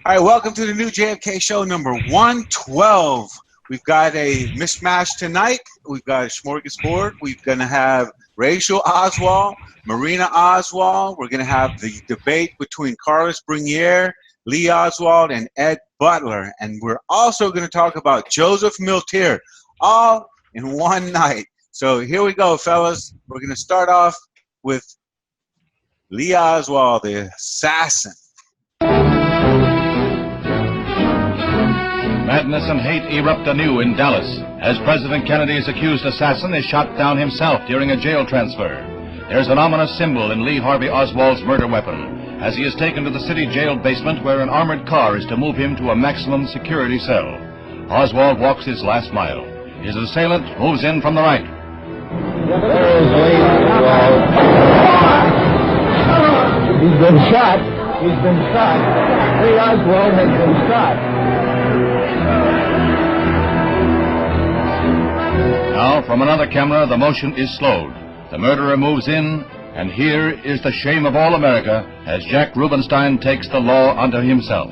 All right, welcome to the new JFK show number 112. We've got a mishmash tonight. We've got a smorgasbord. We're going to have Rachal Oswald, Marina Oswald. We're going to have the debate between Carlos Bringuier, Lee Oswald, and Ed Butler. And we're also going to talk about Joseph Milteer, all in one night. So here we go, fellas. We're going to start off with Lee Oswald, the assassin. Madness and hate erupt anew in Dallas as President Kennedy's accused assassin is shot down himself during a jail transfer. There's an ominous symbol in Lee Harvey Oswald's murder weapon as he is taken to the city jail basement where an armored car is to move him to a maximum security cell. Oswald walks his last mile. His assailant moves in from the right. There is Lee Oswald. He's been shot. He's been shot. Lee Oswald has been shot. Now, from another camera, the motion is slowed. The murderer moves in, and here is the shame of all America as Jack Rubenstein takes the law unto himself.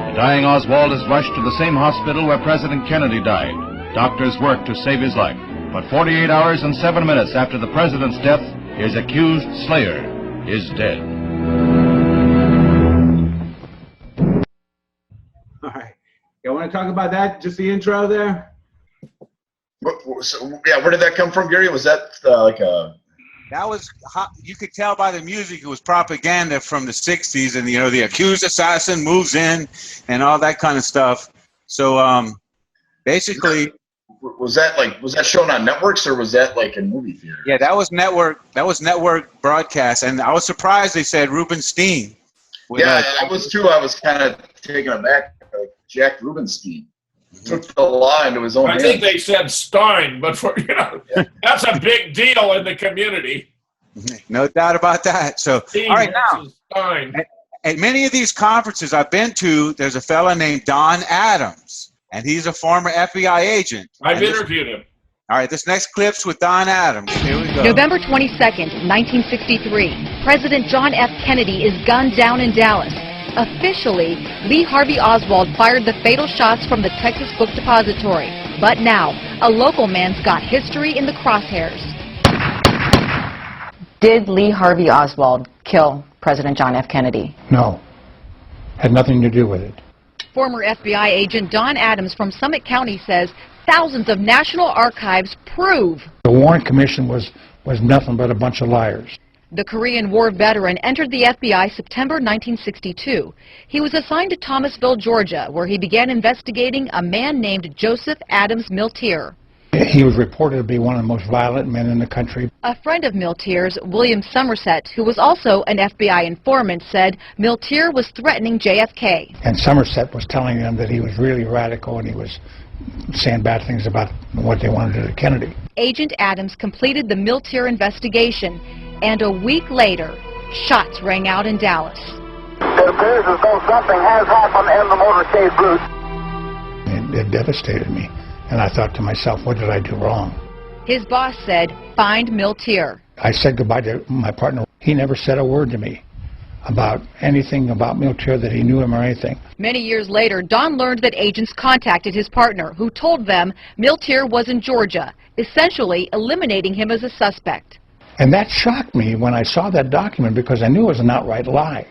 The dying Oswald is rushed to the same hospital where President Kennedy died. Doctors work to save his life. But 48 hours and 7 minutes after the president's death, his accused slayer is dead. All right. You want to talk about that? Just the intro there? So, yeah, where did that come from, Gary? Was that like a... That was, you could tell by the music, it was propaganda from the 60s, and, you know, the accused assassin moves in and all that kind of stuff. So, basically... Was that shown on networks, or was that like in movie theater? Yeah, that was network broadcast, and I was surprised they said Rubenstein. Yeah, I was too. I was kind of taken aback. Jack Rubenstein took the law into his own hands. I think they said Stein, but that's a big deal in the community. No doubt about that. So, Stein all right, now, Stein. at many of these conferences I've been to, there's a fella named Don Adams, and he's a former FBI agent. I've interviewed him. All right, this next clip's with Don Adams. Here we go. November 22nd, 1963. President John F. Kennedy is gunned down in Dallas. Officially, Lee Harvey Oswald fired the fatal shots from the Texas Book Depository. But now, a local man's got history in the crosshairs. Did Lee Harvey Oswald kill President John F. Kennedy? No. Had nothing to do with it. Former FBI agent Don Adams from Summit County says thousands of National Archives prove The Warren Commission was nothing but a bunch of liars. the Korean War veteran entered the FBI September 1962. He was assigned to Thomasville, Georgia, where he began investigating a man named Joseph Adams Milteer. He was reported to be one of the most violent men in the country. A friend of Milteer's, William Somerset, who was also an FBI informant, said Milteer was threatening JFK. And Somerset was telling them that he was really radical and he was saying bad things about what they wanted to do to Kennedy. Agent Adams completed the Milteer investigation, and a week later, shots rang out in Dallas. It appears as though something has happened in the motorcade route. It devastated me. And I thought to myself, what did I do wrong? His boss said, find Milteer. I said goodbye to my partner. He never said a word to me about anything about Milteer, that he knew him or anything. Many years later, Don learned that agents contacted his partner, who told them Milteer was in Georgia, essentially eliminating him as a suspect. And that shocked me when I saw that document, because I knew it was an outright lie.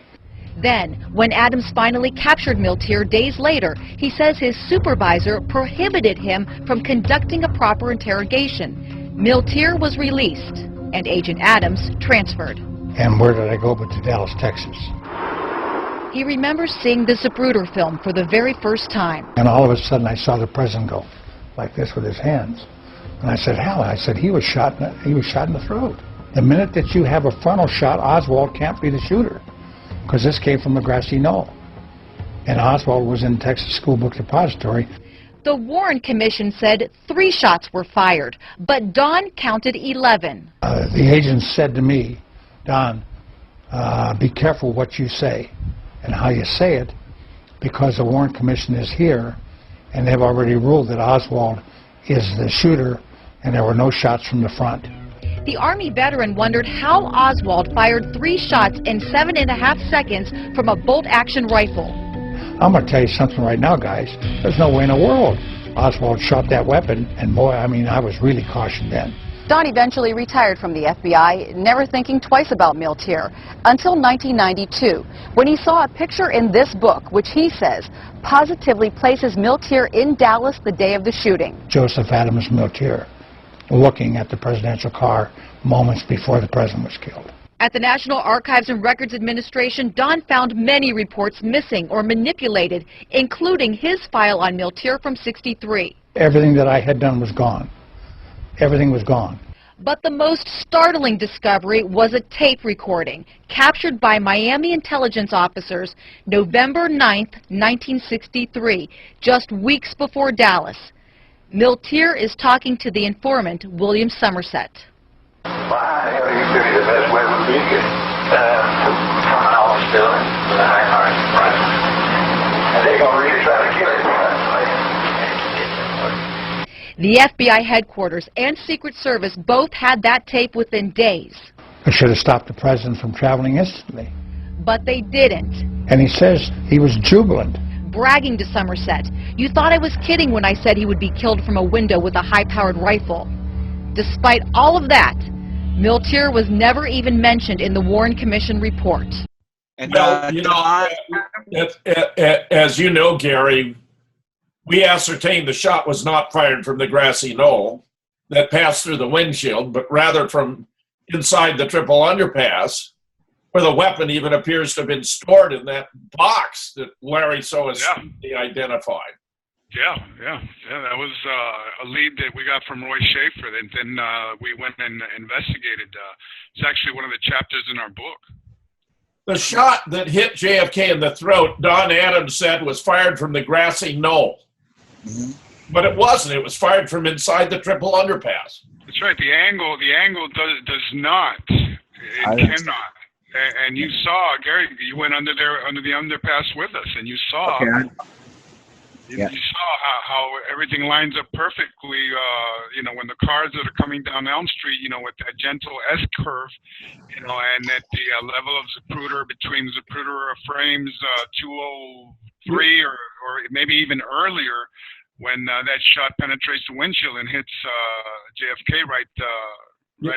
Then, when Adams finally captured Milteer days later, he says his supervisor prohibited him from conducting a proper interrogation. Milteer was released, and Agent Adams transferred. And where did I go but to Dallas, Texas? He remembers seeing the Zapruder film for the very first time. And all of a sudden I saw the president go like this with his hands. And I said, hell, I said, he was shot in the throat. The minute that you have a frontal shot, Oswald can't be the shooter, because this came from a grassy knoll. And Oswald was in Texas School Book Depository. The Warren Commission said 3 shots were fired, but Don counted 11. The agents said to me, Don, be careful what you say and how you say it, because the Warren Commission is here, and they've already ruled that Oswald is the shooter, and there were no shots from the front. The Army veteran wondered how Oswald fired 3 shots in 7.5 seconds from a bolt-action rifle. I'm going to tell you something right now, guys. There's no way in the world Oswald shot that weapon, and boy, I mean, I was really cautioned then. Don eventually retired from the FBI, never thinking twice about Milteer, until 1992, when he saw a picture in this book, which he says positively places Milteer in Dallas the day of the shooting. Joseph Adams Milteer, looking at the presidential car moments before the president was killed. At the National Archives and Records Administration, Don found many reports missing or manipulated, including his file on Milteer from '63. Everything that I had done was gone. Everything was gone. But the most startling discovery was a tape recording captured by Miami intelligence officers November 9th, 1963, just weeks before Dallas. Milteer is talking to the informant, William Somerset. Why, hell, you figure the best way would be to come out still and right. And they're going to really try to kill it. The FBI headquarters and Secret Service both had that tape within days. I should have stopped the president from traveling instantly. But they didn't. And he says he was jubilant. Bragging to Somerset, "You thought I was kidding when I said he would be killed from a window with a high-powered rifle." Despite all of that, Milteer was never even mentioned in the Warren Commission report. And, Well, you know, as you know, Gary, we ascertained the shot was not fired from the grassy knoll that passed through the windshield, but rather from inside the triple underpass, where the weapon even appears to have been stored in that box that Larry so astutely identified. Yeah, that was a lead that we got from Roy Schaefer, and then we went and investigated. It's actually one of the chapters in our book. The shot that hit JFK in the throat, Don Adams said, was fired from the grassy knoll. Mm-hmm. But it wasn't. It was fired from inside the triple underpass. That's right. The angle does not. It cannot. And you saw, Gary, you went under the underpass with us, and you saw. Okay. You saw how everything lines up perfectly, when the cars that are coming down Elm Street, with that gentle S-curve, and at the level of Zapruder, between Zapruder frames 203 or maybe even earlier, when that shot penetrates the windshield and hits JFK right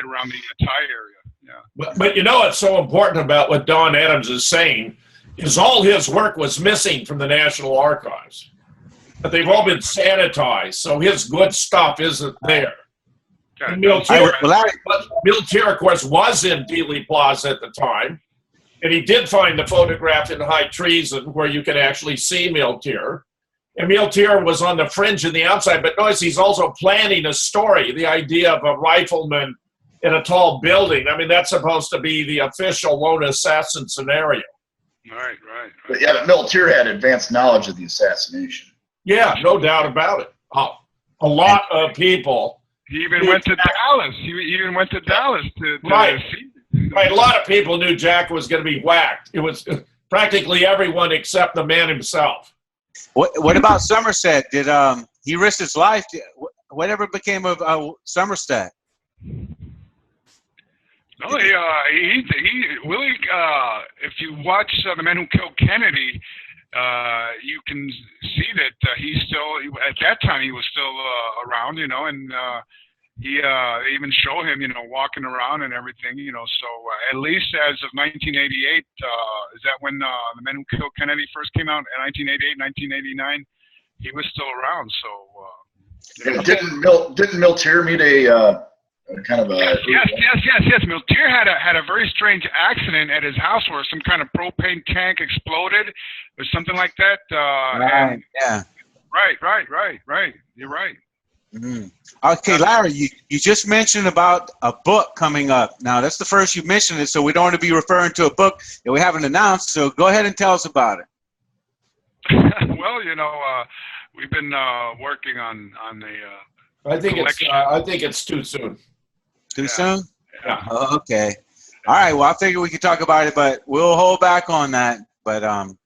around the tie area. Yeah. But what's so important about what Don Adams is saying is all his work was missing from the National Archives. But they've all been sanitized, so his good stuff isn't there. And Milteer, of course, was in Dealey Plaza at the time, and he did find the photograph in High Treason where you can actually see Milteer. And Milteer was on the fringe and the outside, but notice he's also planning a story, the idea of a rifleman in a tall building. I mean, that's supposed to be the official lone assassin scenario. Right. But yeah, but Milteer had advanced knowledge of the assassination. Yeah, no doubt about it. A lot of people. He even went to Dallas. He even went to Dallas to see. Right. A lot of people knew Jack was going to be whacked. It was practically everyone except the man himself. What about Somerset? Did he risk his life? Whatever became of Somerset? No, Willie. If you watch The Man Who Killed Kennedy, you can see that he's still, at that time, he was still around, and they even show him, walking around and everything, so at least as of 1988, is that when The Man Who Killed Kennedy first came out in 1988, 1989, he was still around, so. Didn't Milteer meet a kind of a... Yes. Milteer had a very strange accident at his house where some kind of propane tank exploded or something like that. Right. You're right. Mm-hmm. Okay, Larry, you just mentioned about a book coming up. Now, that's the first you mentioned it, so we don't want to be referring to a book that we haven't announced, so go ahead and tell us about it. Well, we've been working on the... I think it's too soon. Too soon? Yeah. Oh, okay. All right. Well, I figure we could talk about it, but we'll hold back on that. But I'm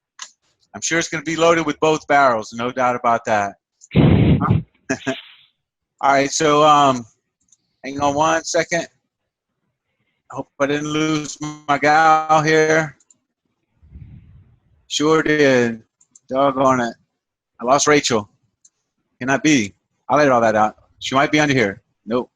sure it's going to be loaded with both barrels. No doubt about that. All right. So hang on one second. Hope I didn't lose my gal here. Sure did. Doggone it. I lost Rachel. Cannot be. I'll let all that out. She might be under here. Nope.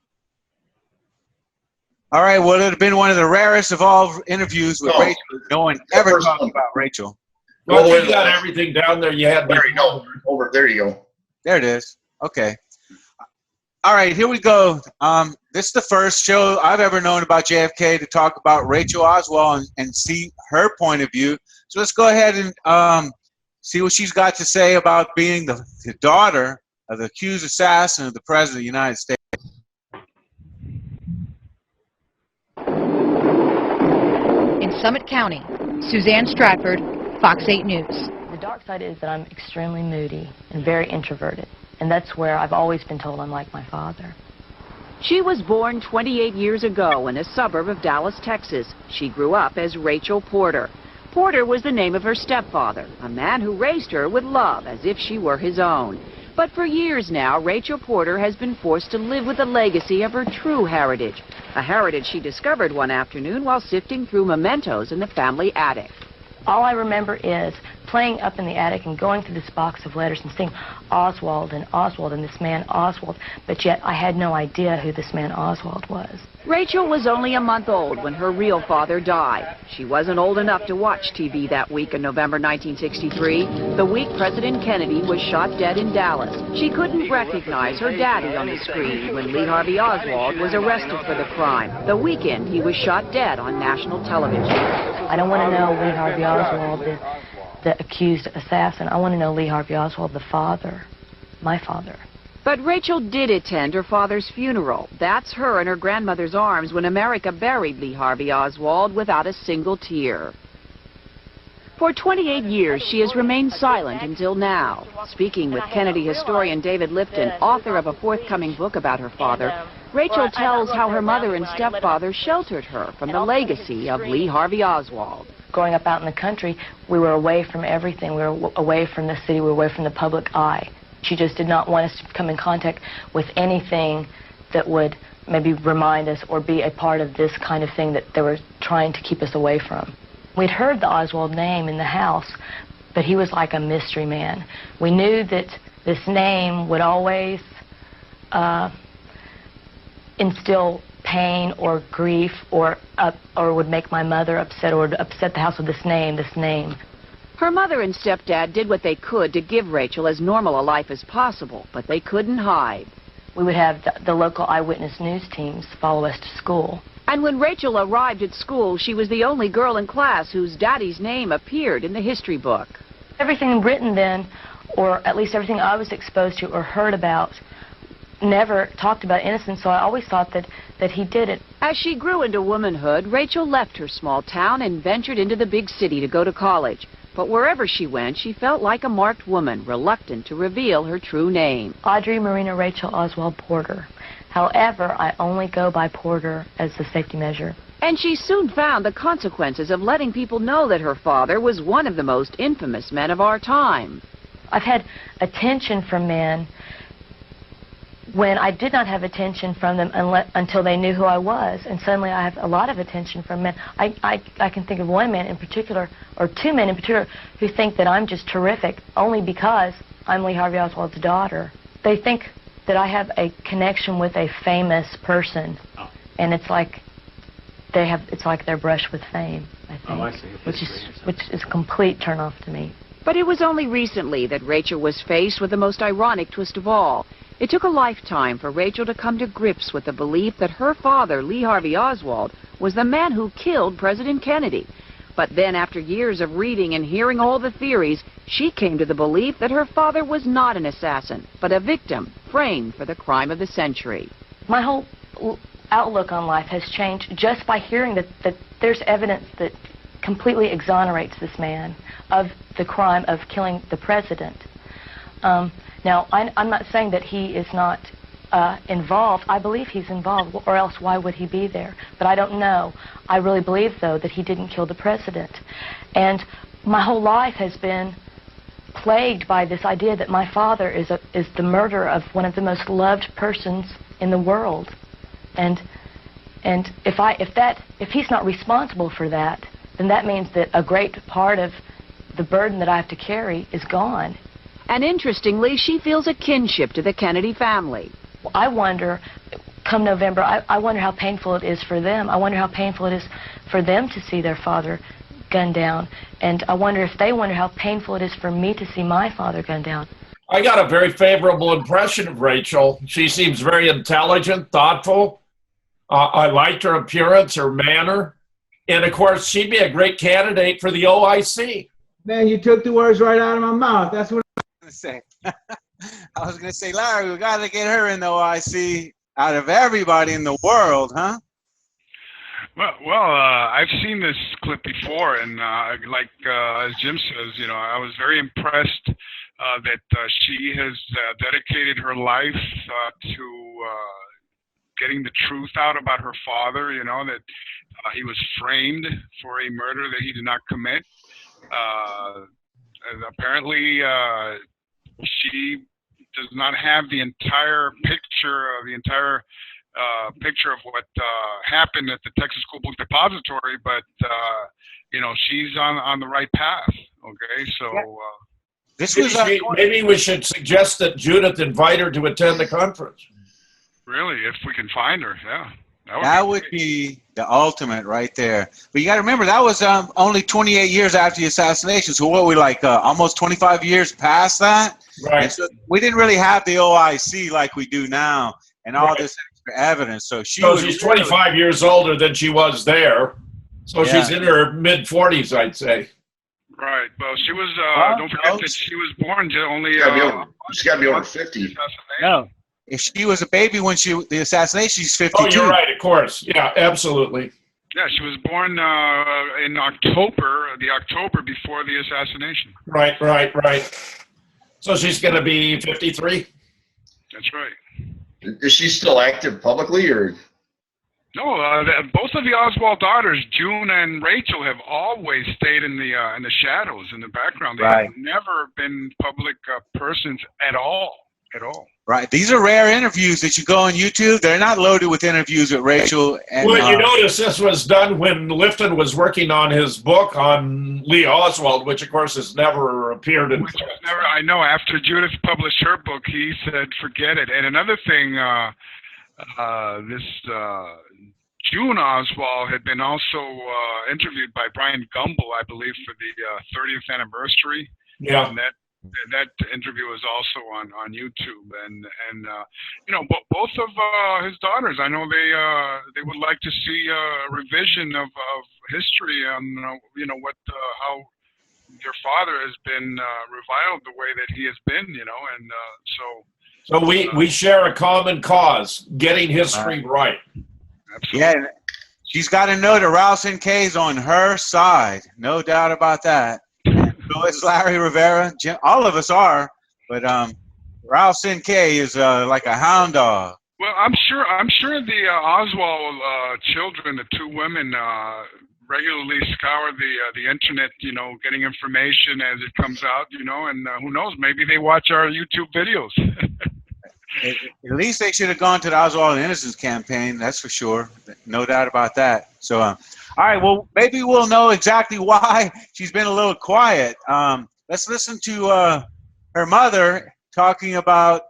All right, well, it would have been one of the rarest of all interviews with Rachel. No one ever talked about Rachel. Well, you got everything down there you had There you go. Over there you go. There it is. Okay. All right, here we go. This is the first show I've ever known about JFK to talk about Rachel Oswald and see her point of view. So let's go ahead and see what she's got to say about being the daughter of the accused assassin of the President of the United States. In Summit County, Suzanne Stratford, Fox 8 News. The dark side is that I'm extremely moody and very introverted, and that's where I've always been told I'm like my father. She was born 28 years ago in a suburb of Dallas, Texas. She grew up as Rachel Porter. Porter was the name of her stepfather, a man who raised her with love as if she were his own. But for years now, Rachel Porter has been forced to live with the legacy of her true heritage, a heritage she discovered one afternoon while sifting through mementos in the family attic. All I remember is playing up in the attic and going through this box of letters and seeing Oswald and this man Oswald, but yet I had no idea who this man Oswald was. Rachel was only a month old when her real father died. She wasn't old enough to watch TV that week in November 1963, the week President Kennedy was shot dead in Dallas. She couldn't recognize her daddy on the screen when Lee Harvey Oswald was arrested for the crime, the weekend he was shot dead on national television. I don't want to know Lee Harvey Oswald, the accused assassin. I want to know Lee Harvey Oswald, the father, my father. But Rachel did attend her father's funeral. That's her in her grandmother's arms when America buried Lee Harvey Oswald without a single tear. For 28 years, she has remained silent until now. Speaking with Kennedy historian David Lifton, author of a forthcoming book about her father, Rachel tells how her mother and stepfather sheltered her from the legacy of Lee Harvey Oswald. Growing up out in the country, we were away from everything. We were away from the city. We were away from the public eye. She just did not want us to come in contact with anything that would maybe remind us or be a part of this kind of thing that they were trying to keep us away from. We'd heard the Oswald name in the house, but he was like a mystery man. We knew that this name would always instill pain or grief or would make my mother upset or would upset the house with this name. Her mother and stepdad did what they could to give Rachel as normal a life as possible, but they couldn't hide. We would have the local eyewitness news teams follow us to school. And when Rachel arrived at school, she was the only girl in class whose daddy's name appeared in the history book. Everything written then, or at least everything I was exposed to or heard about, never talked about innocence, so I always thought that he did it. As she grew into womanhood, Rachel left her small town and ventured into the big city to go to college. But wherever she went, she felt like a marked woman, reluctant to reveal her true name. Audrey Marina Rachel Oswald Porter. However, I only go by Porter as the safety measure. And she soon found the consequences of letting people know that her father was one of the most infamous men of our time. I've had attention from men when I did not have attention from them until they knew who I was, and suddenly I have a lot of attention from men. I can think of one man in particular, or two men in particular, who think that I'm just terrific only because I'm Lee Harvey Oswald's daughter. They think that I have a connection with a famous person, and it's like they're brushed with fame, I think. Oh, I see. Which is a complete turnoff to me. But it was only recently that Rachel was faced with the most ironic twist of all. It took a lifetime for Rachel to come to grips with the belief that her father, Lee Harvey Oswald, was the man who killed President Kennedy. But then, after years of reading and hearing all the theories, she came to the belief that her father was not an assassin, but a victim framed for the crime of the century. My whole outlook on life has changed just by hearing that there's evidence that completely exonerates this man of the crime of killing the president. Now, I'm not saying that he is not involved. I believe he's involved, or else why would he be there? But I don't know. I really believe, though, that he didn't kill the president. And my whole life has been plagued by this idea that my father is the murderer of one of the most loved persons in the world. And And if he's not responsible for that, then that means that a great part of the burden that I have to carry is gone. And interestingly, she feels a kinship to the Kennedy family. I wonder, come November, I wonder how painful it is for them. I wonder how painful it is for them to see their father gunned down. And I wonder if they wonder how painful it is for me to see my father gunned down. I got a very favorable impression of Rachel. She seems very intelligent, thoughtful. I liked her appearance, her manner. And, of course, she'd be a great candidate for the OIC. Man, you took the words right out of my mouth. That's what I was going to say. I was going to say, Larry, we got to get her in the OIC out of everybody in the world, huh? Well, I've seen this clip before, and like as Jim says, you know, I was very impressed that she has dedicated her life to getting the truth out about her father. You know, that he was framed for a murder that he did not commit. Apparently, she does not have the entire picture of what happened at the Texas School Book Depository, but you know, she's on the right path. Okay, so maybe we should suggest that Judith invite her to attend the conference. Really, if we can find her, yeah. That would be the ultimate right there. But you got to remember, that was only 28 years after the assassination. So what, we like almost 25 years past that? Right. And so we didn't really have the OIC like we do now and all this extra evidence. So she's 25 years older than she was there. So she's in her mid-40s, I'd say. Right. Well, she was, don't forget that she was born only... she's got to be over 50. No. If she was a baby when the assassination, she's 52. Oh, you're right, of course. Yeah, absolutely. Yeah, she was born in October, the October before the assassination. Right. So she's going to be 53? That's right. Is she still active publicly, or? No, both of the Oswald daughters, June and Rachel, have always stayed in the shadows, in the background. They have never been public persons at all. Right. These are rare interviews that you go on YouTube. They're not loaded with interviews with Rachel. And, well, you notice this was done when Lifton was working on his book on Lee Oswald, which, of course, has never appeared in. I know. After Judith published her book, he said, forget it. And another thing, June Oswald had been also interviewed by Brian Gumble, I believe, for the 30th anniversary. Yeah. And that interview is also on YouTube, and you know, both of his daughters, I know they would like to see a revision of history on you know what how your father has been reviled the way that he has been, you know, and so we share a common cause, getting history right. Absolutely. Yeah, she's got to know that Ralston K is on her side, no doubt about that. So it's Larry Rivera. Jim, all of us are, but Ralston K is like a hound dog. Well, I'm sure the Oswald children, the two women, regularly scour the internet, you know, getting information as it comes out, you know, and who knows, maybe they watch our YouTube videos. At least they should have gone to the Oswald Innocence campaign, that's for sure. No doubt about that. So, all right, well, maybe we'll know exactly why she's been a little quiet. Let's listen to her mother talking about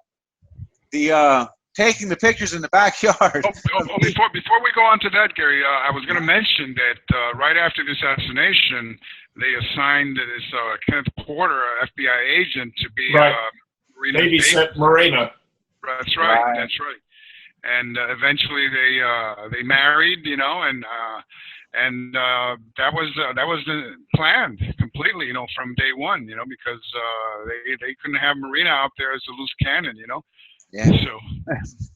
the taking the pictures in the backyard. Before we go on to that, Gary, I was going to mention that right after the assassination, they assigned this Kenneth Porter, FBI agent, to be babysit Marina. That's right. That's right. And eventually they married, you know, and that was planned completely, you know, from day one, you know, because they couldn't have Marina out there as a loose cannon, you know. Yeah. So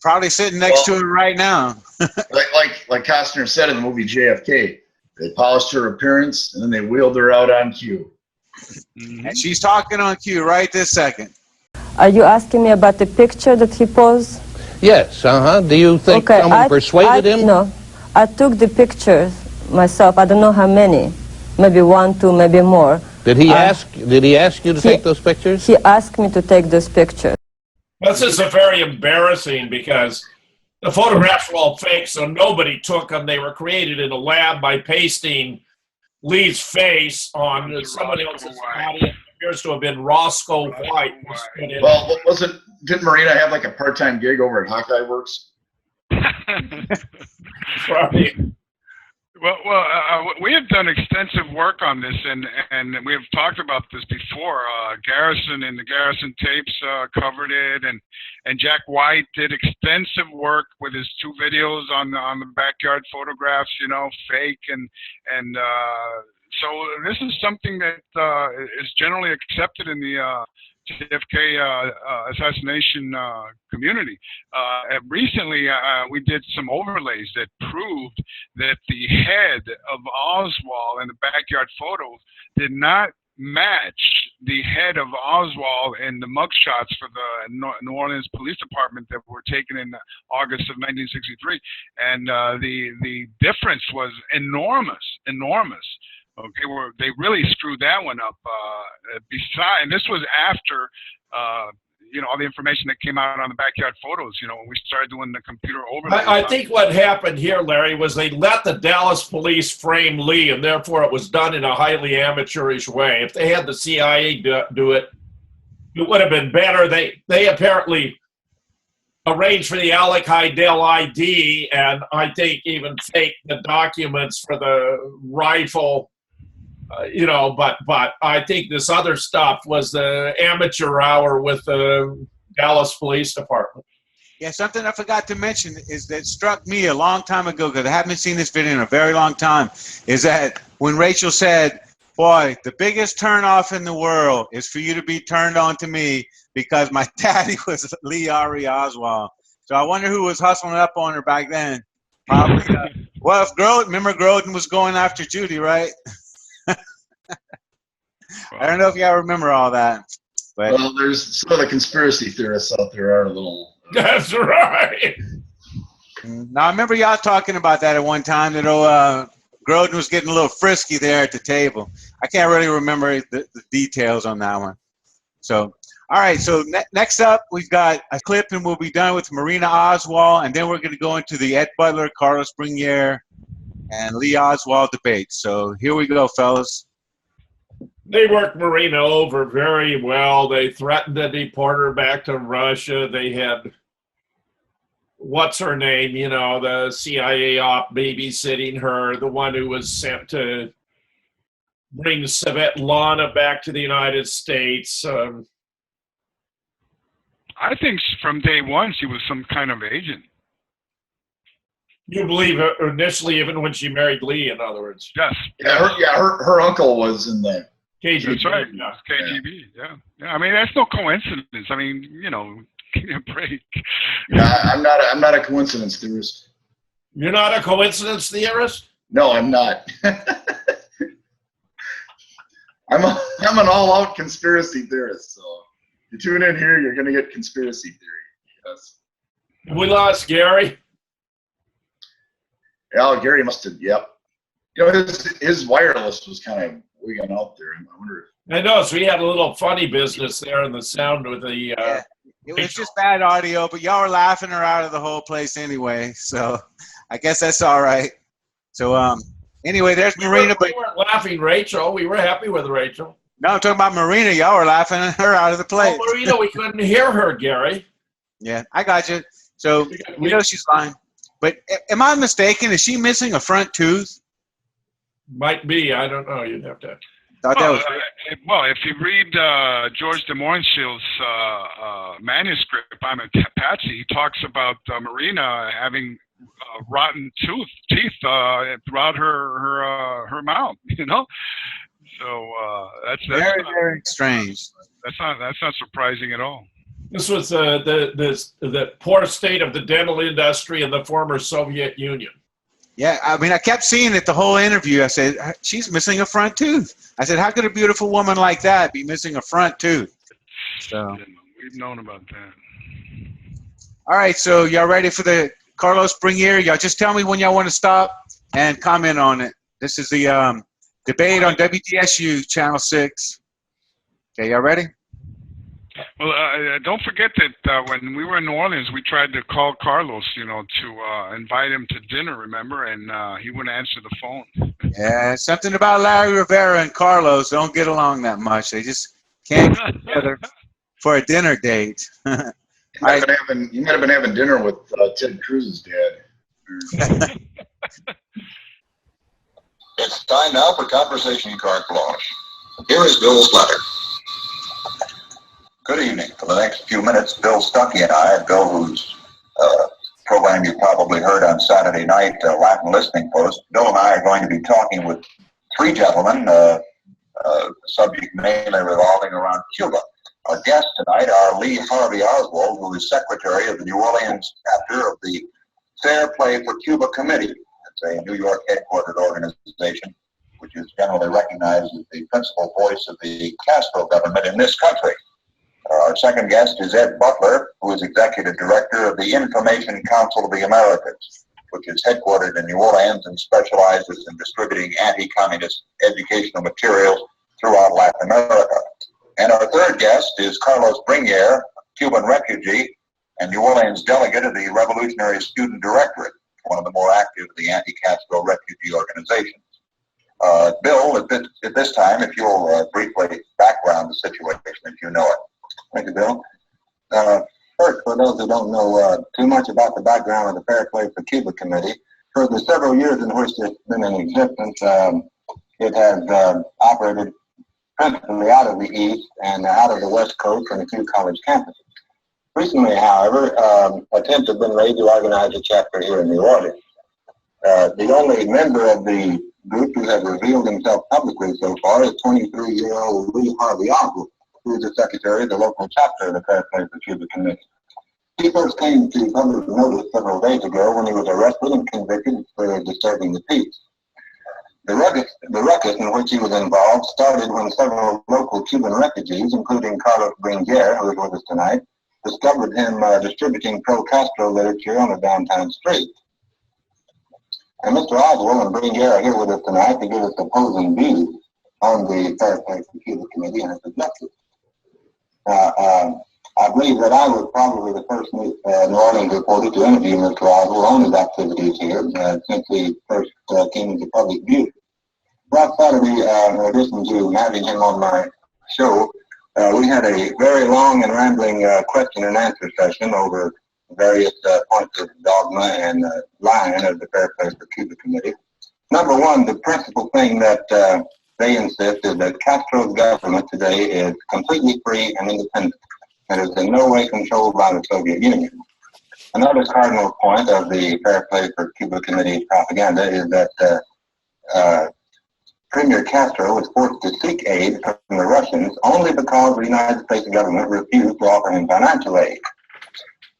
probably sitting next to her right now. like Costner said in the movie JFK, they polished her appearance and then they wheeled her out on cue. Mm-hmm. And she's talking on cue right this second. Are you asking me about the picture that he posed? Yes, do you think someone persuaded him? No, I took the pictures myself. I don't know how many, maybe 1, 2, maybe more. Did he ask you to take those pictures? He asked me to take those pictures. This is very embarrassing because The photographs were all fake, so nobody took them. They were created in a lab by pasting Lee's face on somebody else's body. It appears to have been Roscoe White. Well, didn't Marina have like a part-time gig over at Hawkeye Works? Right. Well, we have done extensive work on this, and we have talked about this before. Garrison and the Garrison tapes covered it, and Jack White did extensive work with his 2 videos on the backyard photographs, you know, fake, and so this is something that is generally accepted in the JFK assassination community. Recently, we did some overlays that proved that the head of Oswald in the backyard photos did not match the head of Oswald in the mugshots for the New Orleans Police Department that were taken in August of 1963, and the difference was enormous. Okay, they really screwed that one up. And this was after, you know, all the information that came out on the backyard photos. You know, when we started doing the computer overlays. I think what happened here, Larry, was they let the Dallas police frame Lee, and therefore it was done in a highly amateurish way. If they had the CIA do it, it would have been better. They apparently arranged for the Alec Heidel ID, and I think even faked the documents for the rifle. You know, but I think this other stuff was the amateur hour with the Dallas Police Department. Yeah, something I forgot to mention is that struck me a long time ago, because I haven't seen this video in a very long time, is that when Rachel said, boy, the biggest turnoff in the world is for you to be turned on to me because my daddy was Lee Harvey Oswald. So I wonder who was hustling up on her back then. Probably. Well, if remember Grodin was going after Judy, right? I don't know if y'all remember all that. But well, there's some of the conspiracy theorists out there are a little. That's right. Now, I remember y'all talking about that at one time, that Grodin was getting a little frisky there at the table. I can't really remember the details on that one. So, all right, so next up, we've got a clip, and we'll be done with Marina Oswald, and then we're going to go into the Ed Butler, Carlos Bringuier, and Lee Oswald debate. So here we go, fellas. They worked Marina over very well. They threatened to deport her back to Russia. They had, what's her name, you know, the CIA op babysitting her, the one who was sent to bring Svetlana back to the United States. I think from day one she was some kind of agent. You believe her initially, even when she married Lee, in other words? Yes. Yeah, her uncle was in the KGB. That's right. Yeah. KGB. Yeah. I mean, that's no coincidence. I mean, you know, give me a break. Yeah, I'm not a coincidence theorist. You're not a coincidence theorist? No, I'm not. I'm an all-out conspiracy theorist. So you tune in here, you're going to get conspiracy theory. Yes. We lost Gary. Yeah, Gary must have. Yep. You know, his wireless was kind of wigging out there. I wonder. I know. So we had a little funny business there in the sound with the. Yeah. It was just bad audio, but y'all were laughing her out of the whole place anyway. So I guess that's all right. So anyway, there's Marina. We weren't laughing Rachel. We were happy with Rachel. No, I'm talking about Marina. Y'all were laughing her out of the place. Oh, Marina, we couldn't hear her, Gary. Yeah, I got you. So we know she's lying. But am I mistaken? Is she missing a front tooth? Might be. I don't know. You'd have to. Well, if you read George de Monteshill's manuscript, I'm a Patsy, he talks about Marina having rotten teeth throughout her mouth. You know, so that's very strange. That's not surprising at all. This was the poor state of the dental industry in the former Soviet Union. Yeah, I mean, I kept seeing it the whole interview. I said, she's missing a front tooth. I said, how could a beautiful woman like that be missing a front tooth? So we've known about that. All right, so y'all ready for the Carlos Bringuier? Y'all just tell me when y'all want to stop and comment on it. This is the debate on WTSU Channel 6. Okay, y'all ready? Well, don't forget that when we were in New Orleans, we tried to call Carlos, to invite him to dinner, remember? And he wouldn't answer the phone. Yeah, something about Larry Rivera and Carlos don't get along that much. They just can't get together for a dinner date. You might have been having dinner with Ted Cruz's dad. It's time now for Conversation Carte Blanche. Here is Bill's letter. Good evening. For the next few minutes, Bill Stuckey and I, Bill, whose program you probably heard on Saturday night, Latin Listening Post, Bill and I are going to be talking with three gentlemen, subject mainly revolving around Cuba. Our guests tonight are Lee Harvey Oswald, who is secretary of the New Orleans chapter of the Fair Play for Cuba Committee. It's a New York headquartered organization which is generally recognized as the principal voice of the Castro government in this country. Our second guest is Ed Butler, who is executive director of the Information Council of the Americas, which is headquartered in New Orleans and specializes in distributing anti-communist educational materials throughout Latin America. And our third guest is Carlos Bringuier, Cuban refugee and New Orleans delegate of the Revolutionary Student Directorate, one of the more active of the anti-Castro refugee organizations. Bill, at this time, if you'll briefly background the situation if you know it. Thank you, Bill. First, for those who don't know too much about the background of the Fair Play for Cuba Committee, for the several years in which it's been in existence, it has operated principally out of the East and out of the West Coast and a few college campuses. Recently, however, attempts have been made to organize a chapter here in New Orleans. The only member of the group who has revealed himself publicly so far is 23-year-old Lee Harvey Oswald, who is the secretary of the local chapter of the Fair Play for Cuba Committee. He first came to public notice several days ago when he was arrested and convicted for disturbing the peace. The ruckus in which he was involved started when several local Cuban refugees, including Carlos Bringuier, who is with us tonight, discovered him distributing pro-Castro literature on a downtown street. And Mr. Oswald and Bringuier are here with us tonight to give us opposing views on the Fair Play for Cuba Committee and its objectives. I believe that I was probably the first New Orleans reporter to interview Mr. Oswald on his activities here since he first came into public view. Last Saturday, in addition to having him on my show, we had a very long and rambling question and answer session over various points of dogma and line of the Fair Play for Cuba Committee. Number one, the principal thing that they insist is that Castro's government today is completely free and independent and is in no way controlled by the Soviet Union. Another cardinal point of the Fair Play for Cuba Committee propaganda is that Premier Castro was forced to seek aid from the Russians only because the United States government refused to offer him financial aid.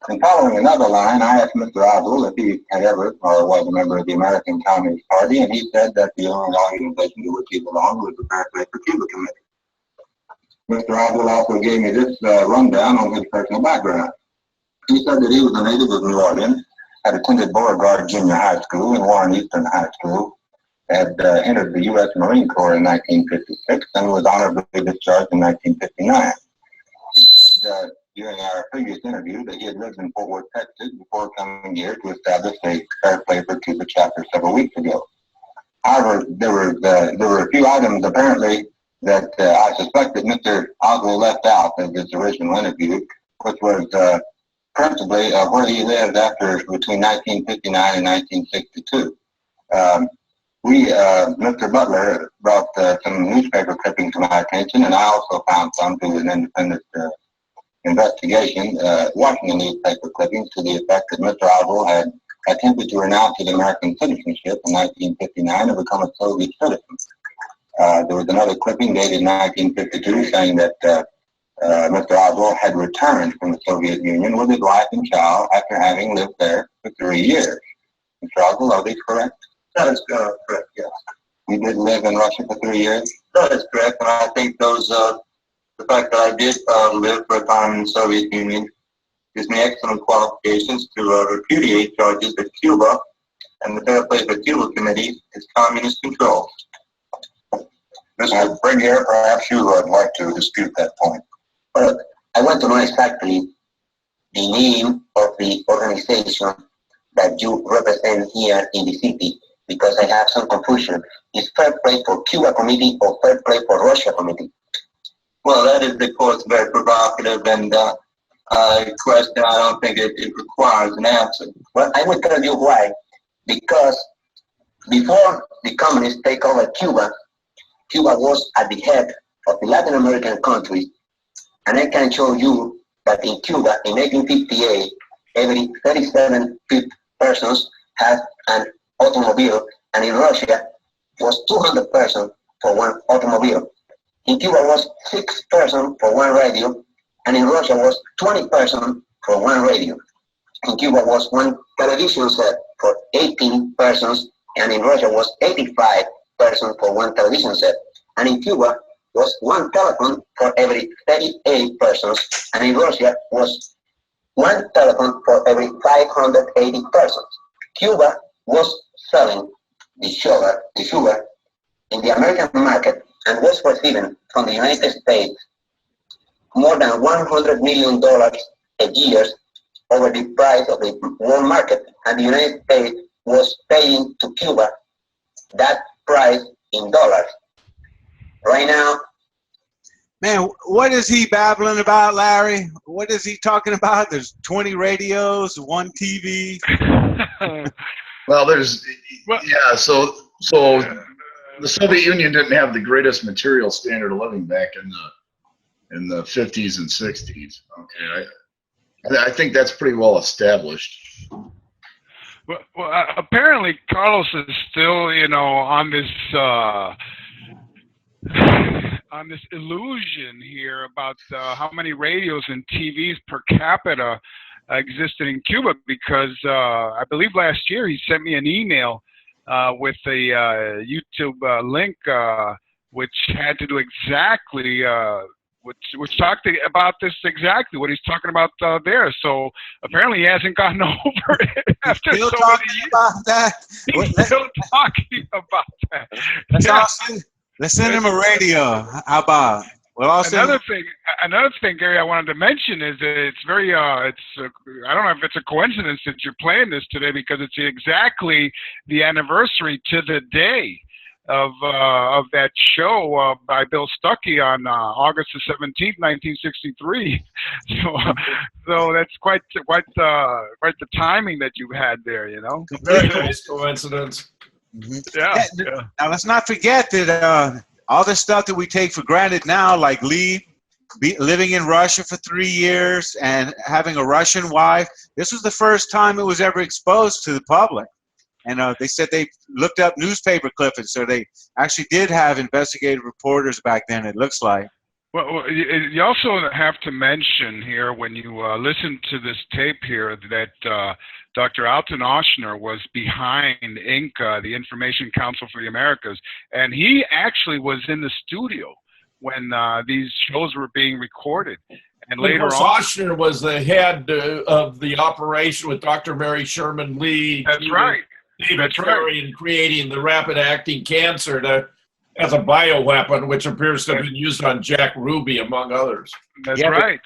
And following another line, I asked Mr. Oswald if he had ever or was a member of the American Communist Party, and he said that the only organization to which he belonged was the Fair Play for Cuba Committee. Mr. Oswald also gave me this rundown on his personal background. He said that he was a native of New Orleans, had attended Beauregard Junior High School and Warren Eastern High School, had entered the U.S. Marine Corps in 1956 and was honorably discharged in 1959. During our previous interview that he had lived in Fort Worth, Texas before coming here to establish a Fair Play for Cuba chapter several weeks ago. However, there were a few items apparently that I suspect that Mr. Oswald left out of this original interview, which was principally where he lived after between 1959 and 1962. Mr. Butler brought some newspaper clippings to my attention, and I also found some through an independent investigation, Washington newspaper clippings to the effect that Mr. Oswald had attempted to renounce his American citizenship in 1959 and become a Soviet citizen. There was another clipping dated in 1952 saying that Mr. Oswald had returned from the Soviet Union with his wife and child after having lived there for 3 years. Mr. Oswald, are these correct? That is correct, yes. You did live in Russia for 3 years? That is correct, and I think the fact that I did live for a time in the Soviet Union gives me excellent qualifications to repudiate charges that Cuba and the Fair Play for Cuba Committee is communist control. Mr. Bringuier, perhaps you would like to dispute that point. I want to know exactly the name of the organization that you represent here in the city, because I have some confusion. Is Fair Play for Cuba Committee or Fair Play for Russia Committee? Well, that is, of course, very provocative and a question I don't think it requires an answer. Well, I will tell you why. Because before the communists take over Cuba, Cuba was at the head of the Latin American countries, and I can show you that in Cuba, in 1858, every 37 persons had an automobile, and in Russia was 200 persons for one automobile. In Cuba was 6 persons for one radio, and in Russia was 20 persons for one radio. In Cuba was one television set for 18 persons, and in Russia was 85 persons for one television set. And in Cuba was one telephone for every 38 persons, and in Russia was one telephone for every 580 persons. Cuba was selling the sugar in the American market and was receiving from the United States more than $100 million a year over the price of the world market, and the United States was paying to Cuba that price in dollars. Right now, man, what is he babbling about, Larry? What is he talking about? There's 20 radios, 1 TV. Well, so the Soviet Union didn't have the greatest material standard of living back in the 50s and 60s. Okay, I think that's pretty well established. Well, apparently Carlos is still, on this illusion here about how many radios and TVs per capita existed in Cuba, because I believe last year he sent me an email with a YouTube link which had to do exactly which talked about this exactly, what he's talking about there. So apparently he hasn't gotten over it after still so talking many years. about that? He's still talking about that. Let's send him a radio. How about? Well, another thing, Gary, I wanted to mention is that it's very, I don't know if it's a coincidence that you're playing this today, because it's exactly the anniversary to the day of that show by Bill Stuckey on August the 17th, 1963. So that's quite the timing that you had there, Very nice coincidence. Mm-hmm. Yeah. Now let's not forget that all the stuff that we take for granted now, like Lee living in Russia for 3 years and having a Russian wife, this was the first time it was ever exposed to the public. And they said they looked up newspaper clippings, so they actually did have investigative reporters back then, it looks like. Well, you also have to mention here, when you listen to this tape here, that Dr. Alton Oshner was behind INCA, the Information Council for the Americas, and he actually was in the studio when these shows were being recorded. And later on, Oshner was the head of the operation with Dr. Mary Sherman Lee. That's right. David Ferry in creating the rapid-acting cancer as a bioweapon, which appears to have been used on Jack Ruby, among others. That's right.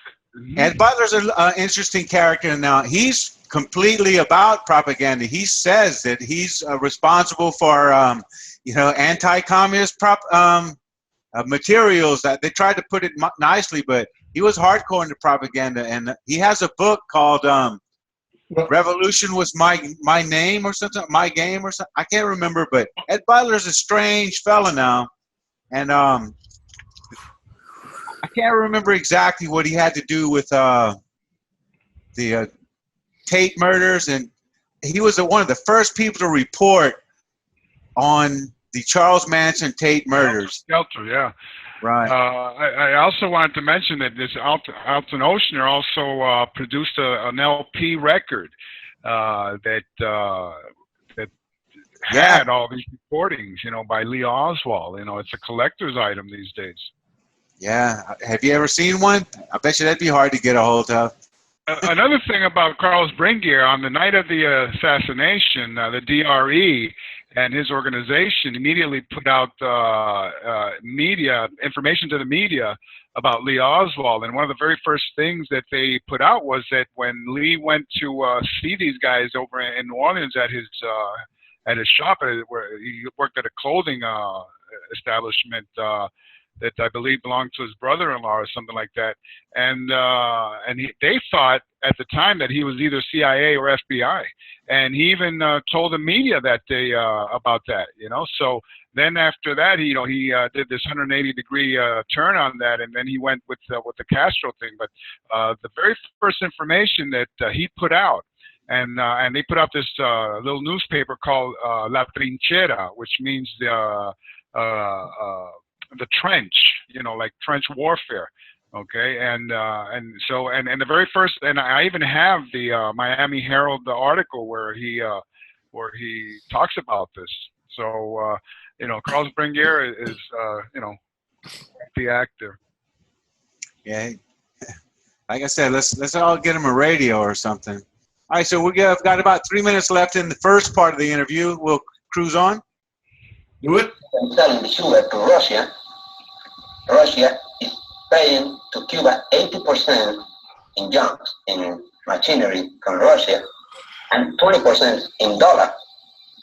And Butler's an interesting character. Now, he's completely about propaganda. He says that he's responsible for, anti-communist materials. That they tried to put it nicely, but he was hardcore into propaganda. And he has a book called Revolution Was My Name or something, My Game or something. I can't remember, but Ed Butler's a strange fella now. And I can't remember exactly what he had to do with the Tate murders, and he was one of the first people to report on the Charles Manson Tate murders. Skelter, yeah. Right. I also wanted to mention that this Alton Oshner also produced an LP record that had all these recordings, by Lee Oswald. It's a collector's item these days. Yeah. Have you ever seen one? I bet you that'd be hard to get a hold of. Another thing about Carlos Bringuier, on the night of the assassination, the DRE, and his organization immediately put out media information to the media about Lee Oswald. And one of the very first things that they put out was that when Lee went to see these guys over in New Orleans at his shop, where he worked at a clothing establishment that I believe belonged to his brother-in-law or something like that, and they thought at the time that he was either CIA or FBI, and he even told the media that day about that, you know. So then after that, he did this 180-degree turn on that, and then he went with the Castro thing. But the very first information that he put out, and they put out this little newspaper called La Trinchera, which means the trench, you know, like trench warfare. Okay, and so the very first, and I even have the Miami Herald article where he talks about this. So you know, Carlos Bringuier is you know, the actor. Yeah, like I said, let's all get him a radio or something. All right, so we've got about 3 minutes left in the first part of the interview. We'll cruise on. Do it. I'm selling the sugar to Russia. Russia is paying to Cuba 80% in junks, in machinery from Russia, and 20% in dollar.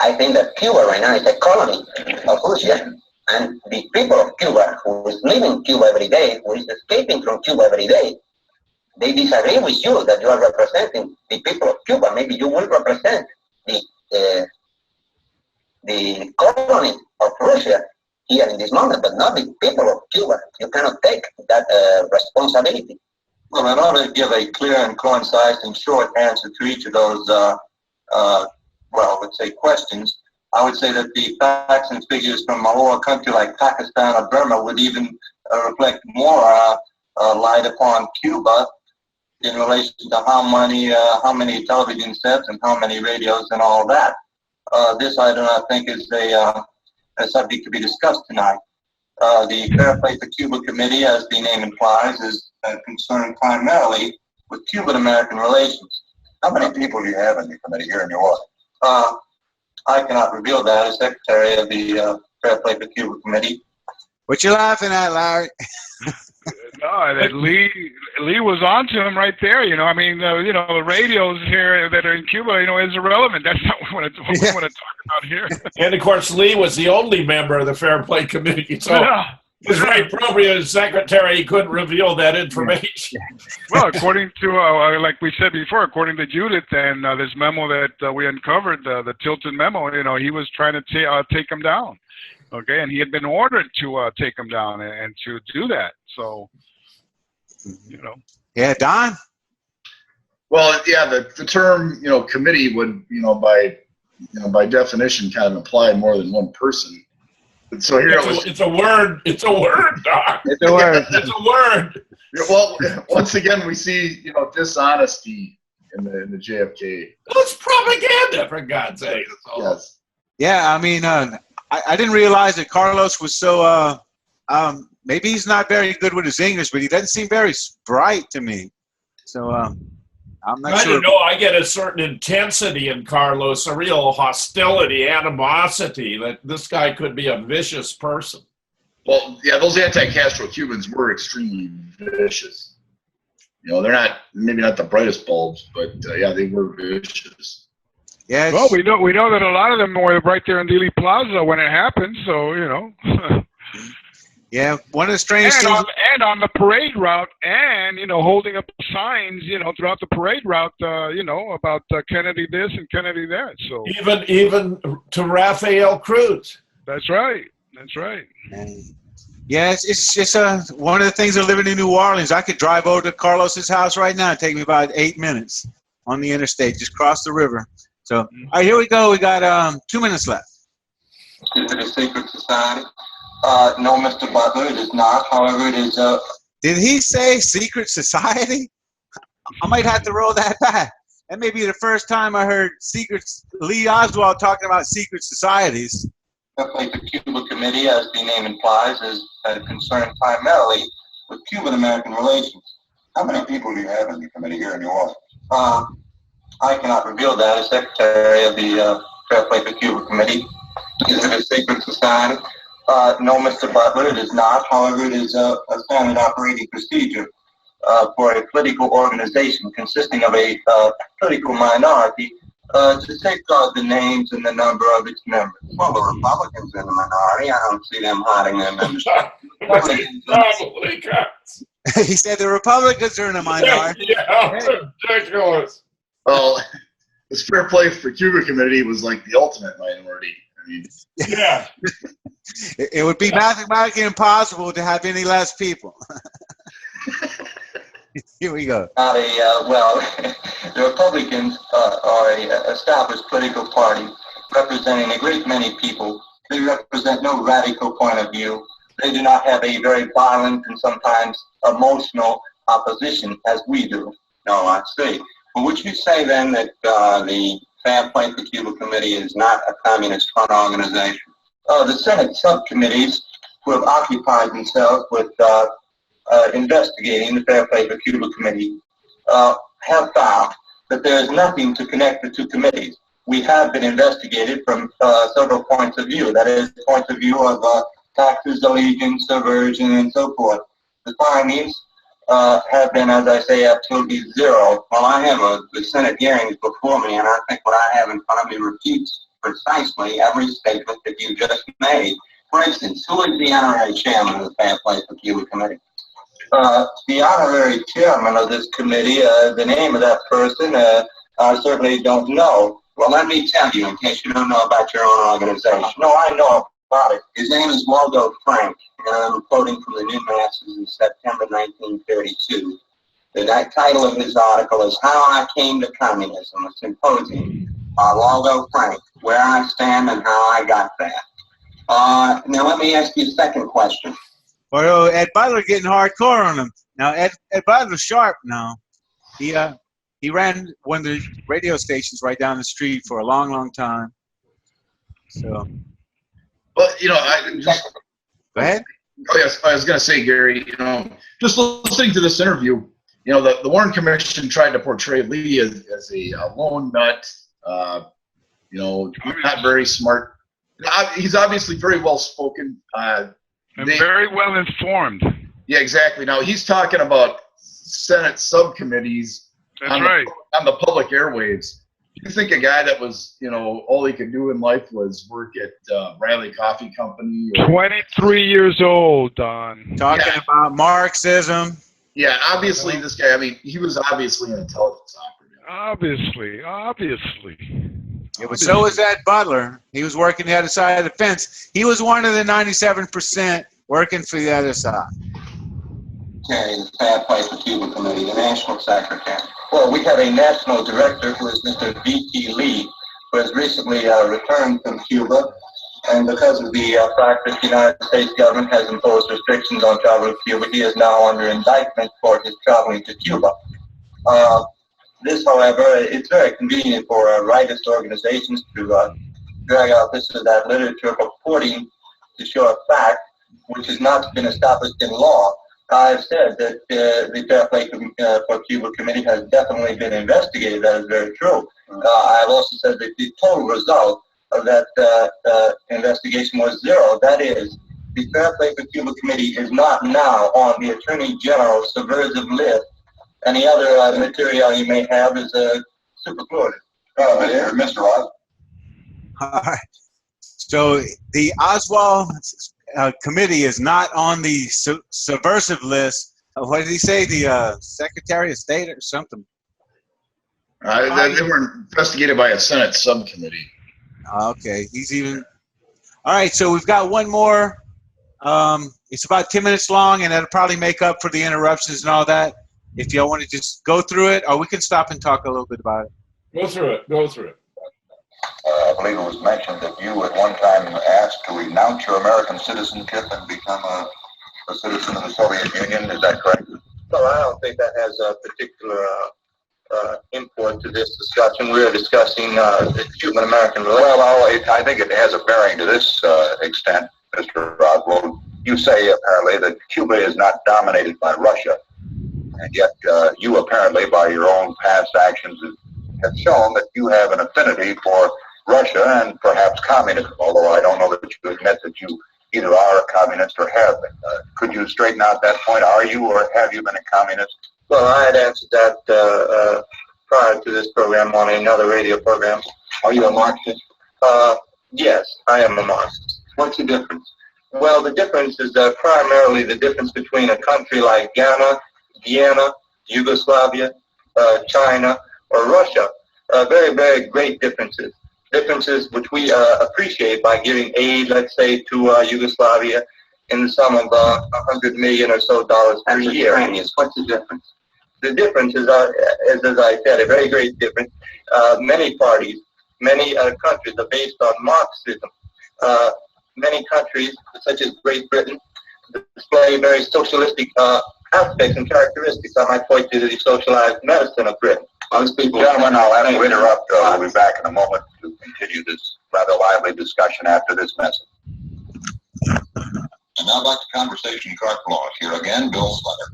I think that Cuba right now is a colony of Russia, and the people of Cuba who is leaving Cuba every day, who is escaping from Cuba every day, they disagree with you that you are representing the people of Cuba. Maybe you will represent the colony of Russia here in this moment, but not the people of Cuba. You cannot take that responsibility. Well, in order to give a clear and concise and short answer to each of those, well, let's say questions, I would say that the facts and figures from a whole country like Pakistan or Burma would even reflect more light upon Cuba in relation to how many television sets and how many radios and all that. This I do not think is a subject to be discussed tonight. The Fair Play for Cuba Committee, as the name implies, is concerned primarily with Cuban-American relations. How many people do you have in the committee here in New Orleans? I cannot reveal that as secretary of the Fair Play for Cuba Committee. What you laughing at, Larry? No, that Lee was on to him right there. You know, I mean, you know, the radios here that are in Cuba, you know, is irrelevant. That's not what we want to talk about here. And of course, Lee was the only member of the Fair Play Committee, so yeah. It was very appropriate as secretary. He couldn't reveal that information. Well, according to, like we said before, according to Judith and this memo that we uncovered, the Tilton memo, you know, he was trying to take him down. Okay, and he had been ordered to take him down and to do that. So, you know. Yeah, Don? Well, yeah, the term, you know, committee would, by definition kind of imply more than one person. And so here it's a word. It's a word, Doc. It's a word. It's a word. Well, once again, we see, you know, dishonesty in the JFK. Well, it's propaganda, for God's sake. Yes. Yeah, I mean, I didn't realize that Carlos was so, maybe he's not very good with his English, but he doesn't seem very bright to me. So I'm not sure. I don't know. I get a certain intensity in Carlos, a real hostility, animosity, that this guy could be a vicious person. Well, yeah, those anti-Castro Cubans were extremely vicious. You know, they're maybe not the brightest bulbs, but yeah, they were vicious. Yeah. Well, we know that a lot of them were right there in Dealey Plaza when it happened. So you know. Yeah, one of the strangest things. And on the parade route, and you know, holding up signs, you know, throughout the parade route, you know, about Kennedy this and Kennedy that. So even to Rafael Cruz. That's right. That's right. Yeah, it's just one of the things of living in New Orleans. I could drive over to Carlos's house right now. It'd take me about 8 minutes on the interstate, just cross the river. So, all right, here we go. We got 2 minutes left. The secret society. No, Mr. Butler, it is not. However, it is Did he say secret society? I might have to roll that back. That may be the first time I heard Lee Oswald talking about secret societies. The Cuba Committee, as the name implies, is concerned primarily with Cuban-American relations. How many people do you have in the committee here in New Orleans? I cannot reveal that as secretary of the Fair Play for Cuba Committee. Is it a secret society? No, Mr. Butler, it is not. However, it is a standard operating procedure for a political organization consisting of a political minority to safeguard the names and the number of its members. Well, the Republicans in the minority, I don't see them hiding their membership. He said the Republicans are in a minority. Yeah, ridiculous. Well, this Fair Play for Cuba committee was like the ultimate minority. I mean, yeah. It would be mathematically impossible to have any less people. Here we go. Well, the Republicans are an established political party representing a great many people. They represent no radical point of view. They do not have a very violent and sometimes emotional opposition as we do. No, I see. Well, would you say then that the Fair Play for Cuba Committee is not a communist-run organization? The Senate subcommittees who have occupied themselves with investigating the Fair Play for Cuba Committee have found that there is nothing to connect the two committees. We have been investigated from several points of view. That is, points of view of taxes, allegiance, subversion, and so forth. The findings have been, as I say, absolutely zero. Well, I have the Senate hearings before me, and I think what I have in front of me refutes precisely every statement that you just made. For instance, who is the honorary chairman of the Fair Play for Cuba Committee? The honorary chairman of this committee, the name of that person, I certainly don't know. Well, let me tell you, in case you don't know about your own organization. No, I know about it. His name is Waldo Frank, and I'm quoting from the New Masses in September 1932. The title of his article is How I Came to Communism, a symposium by Waldo Frank, Where I Stand and How I Got There. Now let me ask you a second question. Well, Ed Butler getting hardcore on him. Now, Ed Butler's sharp now. He ran one of the radio stations right down the street for a long, long time. So. But, you know, I just... Go ahead. Oh, yes, I was going to say, Gary, you know, just listening to this interview, you know, the Warren Commission tried to portray Lee as a lone nut, you know, not very smart. He's obviously very well spoken. And very well informed. Yeah, exactly. Now, he's talking about Senate subcommittees on the public airwaves. You think a guy that was, you know, all he could do in life was work at Bradley Coffee Company? 23 years old, Don. Talking about Marxism. Yeah, obviously this guy, I mean, he was obviously an intelligence operative. Obviously. Yeah, but so was Ed Butler. He was working the other side of the fence. He was one of the 97% working for the other side. Okay, the Fair Play for Cuba Committee, the National Secretary. Well, we have a national director who is Mr. V.T. Lee, who has recently returned from Cuba. And because of the fact that the United States government has imposed restrictions on travel to Cuba, he is now under indictment for his traveling to Cuba. This, however, it's very convenient for rightist organizations to drag out this or that literature purporting to show a fact which has not been established in law. I've said that the Fair Play for Cuba Committee has definitely been investigated. That is very true. I've also said that the total result of that investigation was zero. That is, the Fair Play for Cuba Committee is not now on the Attorney General's subversive list. Any other material you may have is superfluous. Mr. Oswald. All right. So the Oswald committee is not on the subversive list. What did he say? The Secretary of State or something? They were investigated by a Senate subcommittee. Okay. He's even... All right, so we've got one more. It's about 10 minutes long, and that'll probably make up for the interruptions and all that. If y'all want to just go through it, or we can stop and talk a little bit about it. Go through it. I believe it was mentioned that you at one time asked to renounce your American citizenship and become a citizen of the Soviet Union. Is that correct? Well, I don't think that has a particular import to this discussion. We're discussing the Cuban-American relations. Well, I think it has a bearing to this extent, Mr. Oswald. You say apparently that Cuba is not dominated by Russia, and yet you apparently, by your own past actions, have shown that you have an affinity for Russia and perhaps communism, although I don't know that you admit that you either are a communist or have been. Could you straighten out that point? Are you or have you been a communist? Well, I had answered that prior to this program on another radio program. Are you a Marxist? Yes, I am a Marxist. What's the difference? Well, the difference is primarily the difference between a country like Ghana, Guyana, Yugoslavia, China, or Russia. Very, very great differences. Differences which we appreciate by giving aid, let's say, to Yugoslavia in the sum of $100 million or so per year. What's the difference? The difference is, as I said, a very great difference. Many parties, many countries are based on Marxism. Many countries, such as Great Britain, display very socialistic aspects and characteristics. I might point to the socialized medicine of Britain. Most people, gentlemen, I'll have to interrupt. We'll be back in a moment to continue this rather lively discussion after this message. And now back to Conversation Carte Blanche. Here again, Bill Butler.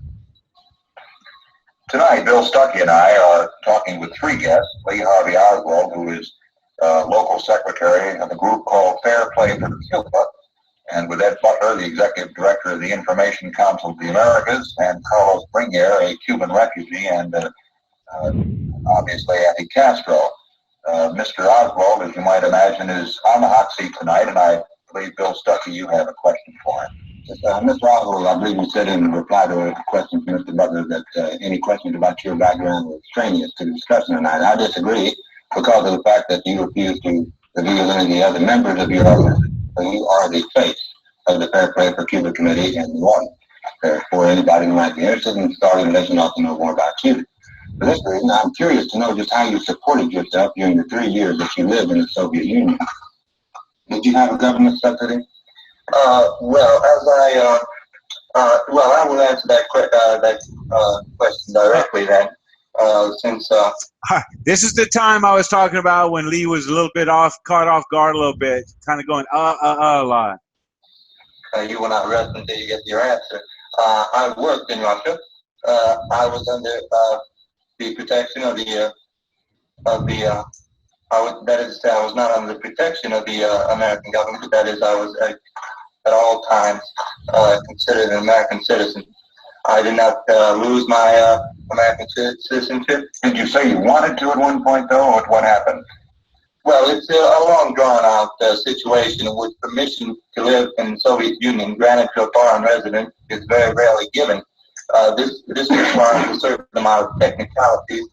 Tonight, Bill Stuckey and I are talking with three guests. Lee Harvey Oswald, who is local secretary of a group called Fair Play for Cuba, and with Ed Butler, the executive director of the Information Council of the Americas, and Carlos Bringuier, a Cuban refugee and obviously anti-Castro. Mr. Oswald, as you might imagine, is on the hot seat tonight, and I believe, Bill Stuckey, you have a question for him. Mr. Oswald, I believe you said in reply to a question from Mr. Butler that any questions about your background were extraneous to the discussion tonight. I disagree because of the fact that you refuse to reveal any of the other members of your organization. You are the face of the Fair Play for Cuba Committee and the one. For anybody who might be interested in starting, let you know more about Cuba. For this reason, I'm curious to know just how you supported yourself during the 3 years that you lived in the Soviet Union. Did you have a government subsidy? Well, I will answer that question directly then, since this is the time I was talking about when Lee was a little bit caught off guard a little bit, kind of going a lot. You will not rest until you get your answer. I worked in Russia. I was under the protection of that is, I was not under the protection of the American government. That is, I was at all times considered an American citizen. I did not lose my American citizenship. Did you say you wanted to at one point, though, or what happened? Well, it's a long, drawn-out situation in which permission to live in the Soviet Union granted to a foreign resident is very rarely given. This requires a certain amount of technicalities,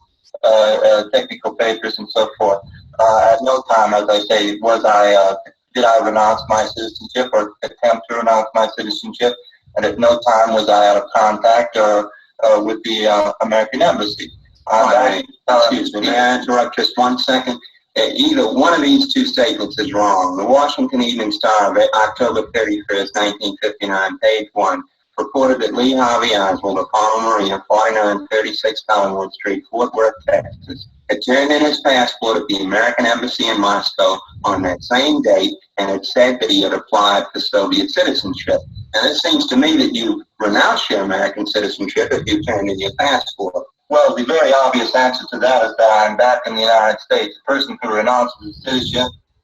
technical papers, and so forth. At no time, as I say, did I renounce my citizenship or attempt to renounce my citizenship, and at no time was I out of contact with the American embassy. Excuse me, may I interrupt just 1 second? Either one of these two statements is wrong. The Washington Evening Star of October 31st, 1959, page 1, reported that Lee Harvey Oswald of Palmer Marine, 4936 Collinwood Street, Fort Worth, Texas, had turned in his passport at the American Embassy in Moscow on that same date and had said that he had applied for Soviet citizenship. And it seems to me that you renounced your American citizenship if you turned in your passport. Well, the very obvious answer to that is that I'm back in the United States. A person who renounces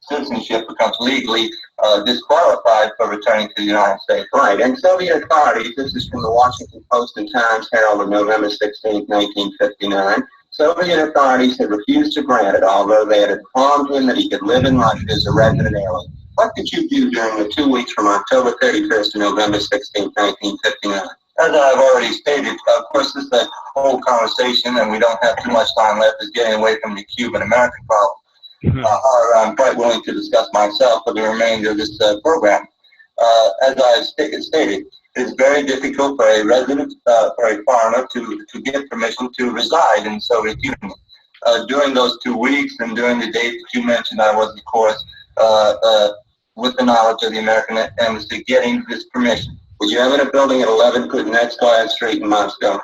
citizenship becomes legally disqualified for returning to the United States. Right, and Soviet authorities, this is from the Washington Post and Times Herald of November 16, 1959, Soviet authorities had refused to grant it, although they had informed him that he could live in Russia as a resident alien. What did you do during the 2 weeks from October 31st to November 16, 1959? As I've already stated, of course, this is a whole conversation, and we don't have too much time left, is getting away from the Cuban-American problem. I'm quite willing to discuss myself for the remainder of this program. As I've stated, it's very difficult for a resident, for a foreigner to get permission to reside in the Soviet Union. During those 2 weeks and during the date that you mentioned, I was, of course, with the knowledge of the American Embassy, getting this permission. Were you ever in a building at 11 Kuznetskaya Street in Moscow?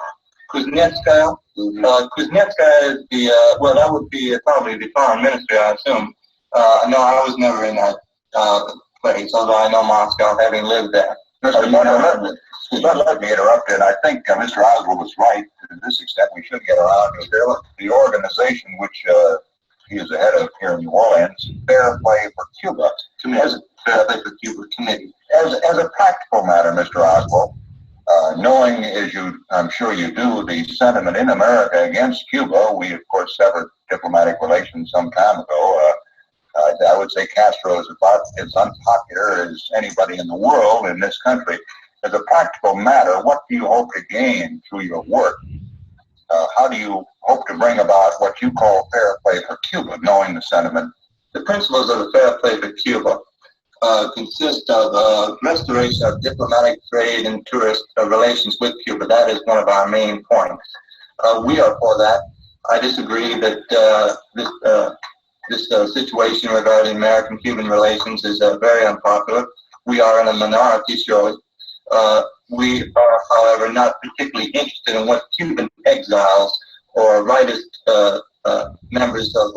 Kuznetskaya? Kuznetskaya is the, well, that would be probably the foreign ministry, I assume. No, I was never in that place, although I know Moscow, having lived there. Mr. Butler, let me interrupt it. I think Mr. Oswald was right. To this extent, we should get around to the organization which he is the head of here in New Orleans, Fair Play for Cuba. Fair Play for Cuba Committee. As a practical matter, Mr. Oswald, knowing, as I'm sure you do, the sentiment in America against Cuba, we of course severed diplomatic relations some time ago. I would say Castro is about as unpopular as anybody in the world in this country. As a practical matter, what do you hope to gain through your work? How do you hope to bring about what you call fair play for Cuba, knowing the sentiment? The principles of the fair play for Cuba consist of restoration of diplomatic trade and tourist relations with Cuba. That is one of our main points. We are for that. I disagree that this situation regarding American-Cuban relations is very unpopular. We are in a minority, surely. We are, however, not particularly interested in what Cuban exiles or rightist members of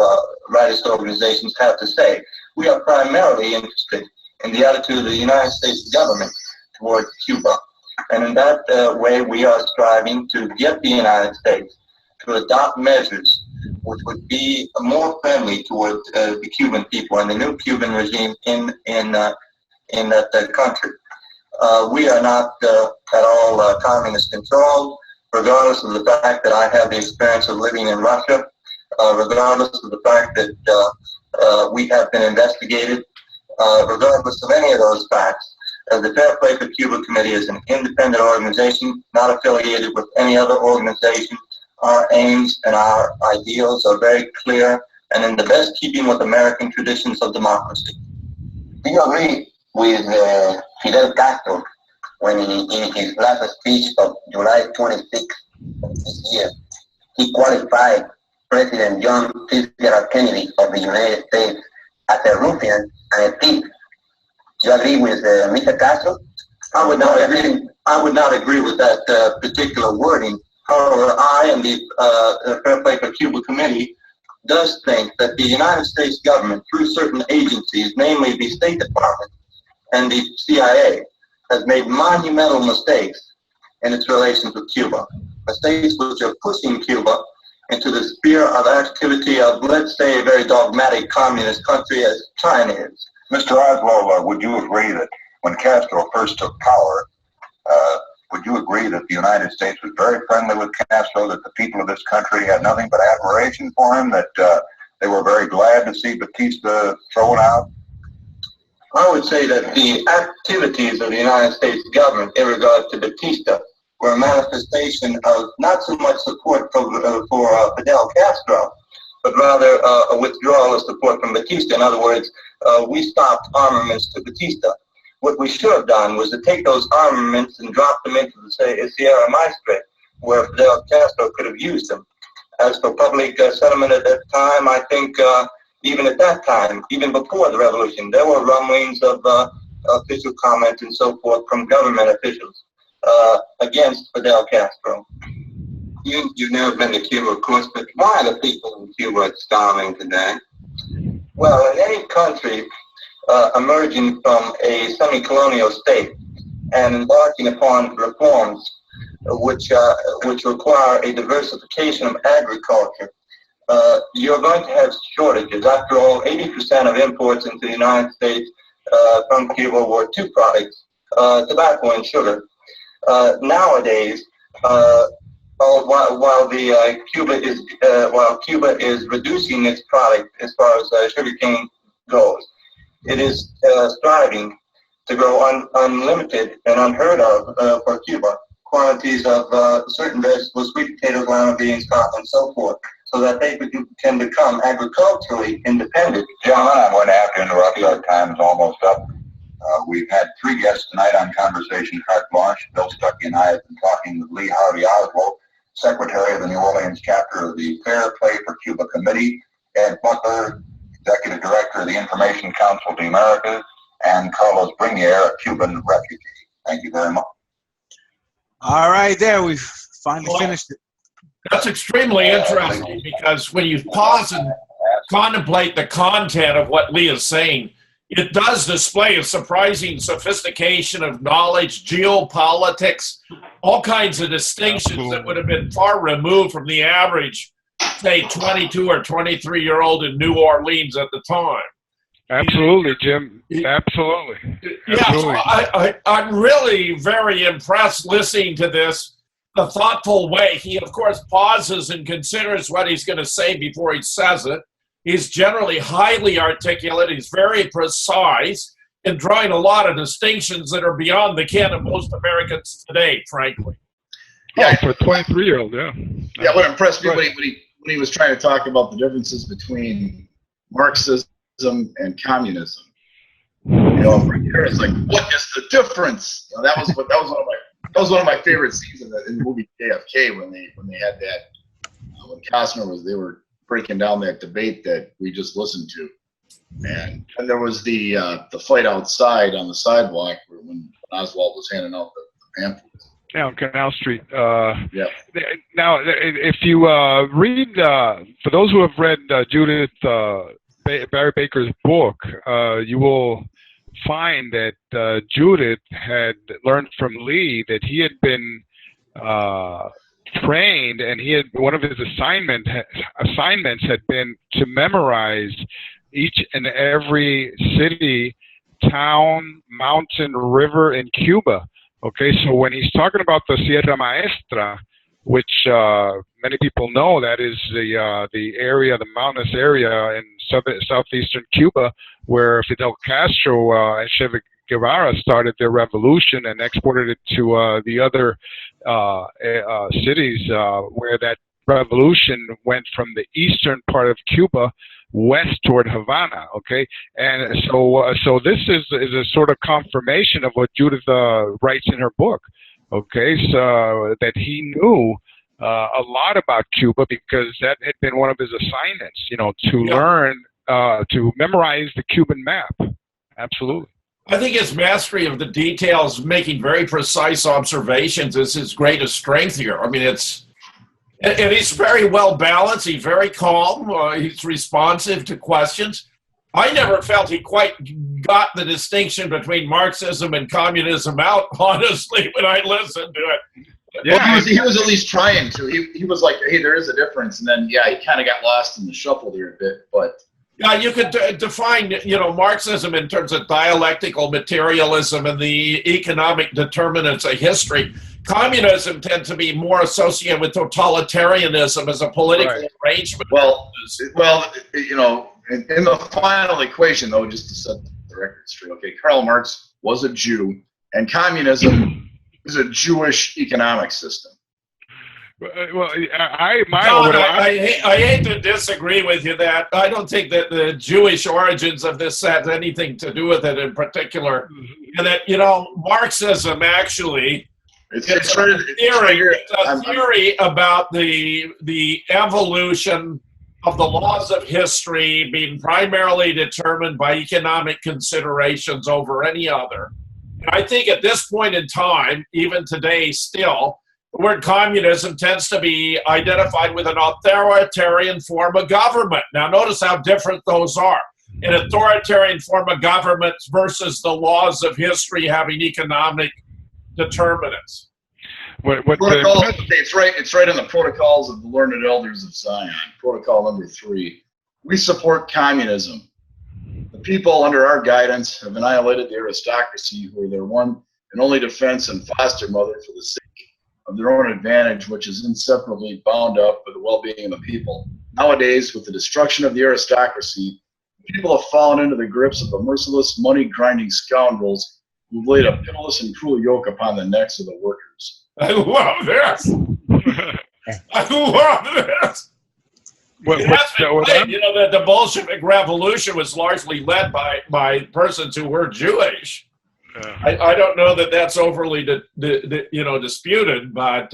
rightist organizations have to say. We are primarily interested in the attitude of the United States government toward Cuba. And in that way, we are striving to get the United States to adopt measures which would be more friendly toward the Cuban people and the new Cuban regime in that country. We are not at all communist controlled, regardless of the fact that I have the experience of living in Russia, regardless of the fact that we have been investigated, regardless of any of those facts. The Fair Play for Cuba Committee is an independent organization, not affiliated with any other organization. Our aims and our ideals are very clear and in the best keeping with American traditions of democracy. Do you agree with Fidel Castro when in his last speech of July 26th of this year, he qualified President John F. Kennedy of the United States as a ruffian and a thief? Do you agree with Mr. Castro? I would not agree with that particular wording. However, I and the Fair Play for Cuba Committee does think that the United States government, through certain agencies, namely the State Department and the CIA, has made monumental mistakes in its relations with Cuba. Mistakes which are pushing Cuba into the sphere of activity of, let's say, a very dogmatic communist country as China is. Mr. Oswald, would you agree that when Castro first took power, would you agree that the United States was very friendly with Castro, that the people of this country had nothing but admiration for him, that they were very glad to see Batista thrown out? I would say that the activities of the United States government in regard to Batista were a manifestation of not so much support for Fidel Castro, but rather a withdrawal of support from Batista. In other words, we stopped armaments to Batista. What we should have done was to take those armaments and drop them into the Sierra Maestre, where Fidel Castro could have used them. As for public sentiment at that time, I think even at that time, even before the revolution, there were rumblings of official comment and so forth from government officials against Fidel Castro. You've never been to Cuba, of course, but why are the people in Cuba starving today? Well, in any country emerging from a semi-colonial state and embarking upon reforms which require a diversification of agriculture, you're going to have shortages. After all, 80% of imports into the United States from Cuba were two products, tobacco and sugar. Nowadays, while Cuba is reducing its product as far as sugarcane goes, it is striving to grow unlimited and unheard of for Cuba quantities of certain vegetables, sweet potatoes, lima beans, cotton, and so forth, so that they can become agriculturally independent. Gentlemen, I'm going to have to interrupt you. Our time is almost up. We've had three guests tonight on Conversation Carte Blanche. Bill Stuckey and I have been talking with Lee Harvey Oswald, Secretary of the New Orleans chapter of the Fair Play for Cuba Committee, Ed Butler, Executive Director of the Information Council of the Americas, and Carlos Bringuier, a Cuban refugee. Thank you very much. All right, there, we've finally finished it. That's extremely interesting because when you pause and contemplate the content of what Lee is saying, it does display a surprising sophistication of knowledge, geopolitics, all kinds of distinctions that would have been far removed from the average say, 22 or 23-year-old in New Orleans at the time. Absolutely, Jim. Absolutely. Yeah, so I'm really very impressed listening to this, the thoughtful way. He, of course, pauses and considers what he's going to say before he says it. He's generally highly articulate. He's very precise in drawing a lot of distinctions that are beyond the ken of most Americans today, frankly. Yeah, for a 23-year-old, yeah. Yeah, what impressed me when he was trying to talk about the differences between Marxism and communism. It's like, what is the difference? That was one of my favorite scenes in the movie JFK when they had that when Costner they were breaking down that debate that we just listened to, and there was the fight outside on the sidewalk when Oswald was handing out the pamphlets. Yeah, on Canal Street. Yeah. Now, if you read, for those who have read Judith Barry Baker's book, you will find that Judith had learned from Lee that he had been trained, and he had one of his assignments had been to memorize each and every city, town, mountain, river in Cuba. Okay, so when he's talking about the Sierra Maestra, which many people know, that is the area, the mountainous area in southeastern Cuba, where Fidel Castro and Che Guevara started their revolution and exported it to the other cities where that revolution went from the eastern part of Cuba west toward Havana. Okay, and so this is a sort of confirmation of what Judith writes in her book. Okay, so that he knew a lot about Cuba because that had been one of his assignments, to learn, to memorize the Cuban map. Absolutely. I think his mastery of the details, making very precise observations, is his greatest strength here. I mean, and he's very well balanced. He's very calm. He's responsive to questions. I never felt he quite got the distinction between Marxism and communism out, honestly, when I listened to it. Yeah, well, he was at least trying to. He was like, hey, there is a difference. And then, yeah, he kind of got lost in the shuffle there a bit. But yeah, you could define, Marxism in terms of dialectical materialism and the economic determinants of history. Communism tends to be more associated with totalitarianism as a political arrangement. Well, in the final equation, though, just to set the record straight, okay, Karl Marx was a Jew, and communism is a Jewish economic system. Well, I hate to disagree with you that I don't think that the Jewish origins of this has anything to do with it in particular, and that Marxism actually it's a theory about the evolution of the laws of history being primarily determined by economic considerations over any other. And I think at this point in time, even today still, the word communism tends to be identified with an authoritarian form of government. Now, notice how different those are. An authoritarian form of government versus the laws of history having economic determinants. It's right in the Protocols of the Learned Elders of Zion. Protocol number 3. We support communism. The people under our guidance have annihilated the aristocracy, who are their one and only defense and foster mother for the sake of their own advantage, which is inseparably bound up with the well-being of the people. Nowadays, with the destruction of the aristocracy, people have fallen into the grips of the merciless, money-grinding scoundrels who've laid a pitiless and cruel yoke upon the necks of the workers. I love this. I love this. The Bolshevik Revolution was largely led by persons who were Jewish. I don't know that that's overly disputed, but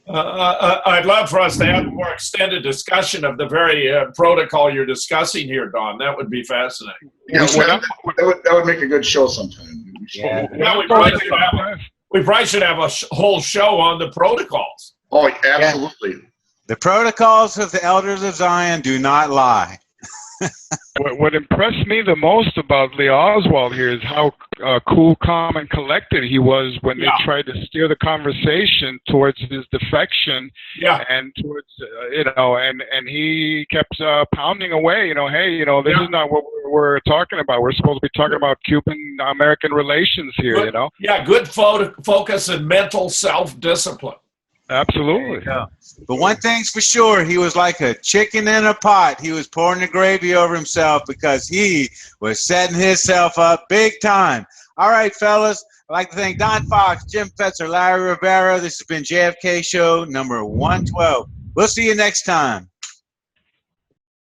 I'd love for us to have a more extended discussion of the very protocol you're discussing here, Don. That would be fascinating. Yeah, that would make a good show sometime. Yeah, we probably should have a whole show on the protocols. Oh, absolutely. Yeah. The protocols of the Elders of Zion do not lie. What impressed me the most about Lee Oswald here is how cool, calm, and collected he was when they tried to steer the conversation towards his defection, and towards and he kept pounding away. Hey, this is not what we're talking about. We're supposed to be talking about Cuban-American relations here. Good, good focus and mental self-discipline. Absolutely. But one thing's for sure, he was like a chicken in a pot. He was pouring the gravy over himself because he was setting himself up big time. All right, fellas. I'd like to thank Don Fox, Jim Fetzer, Larry Rivera. This has been JFK Show number 112. We'll see you next time.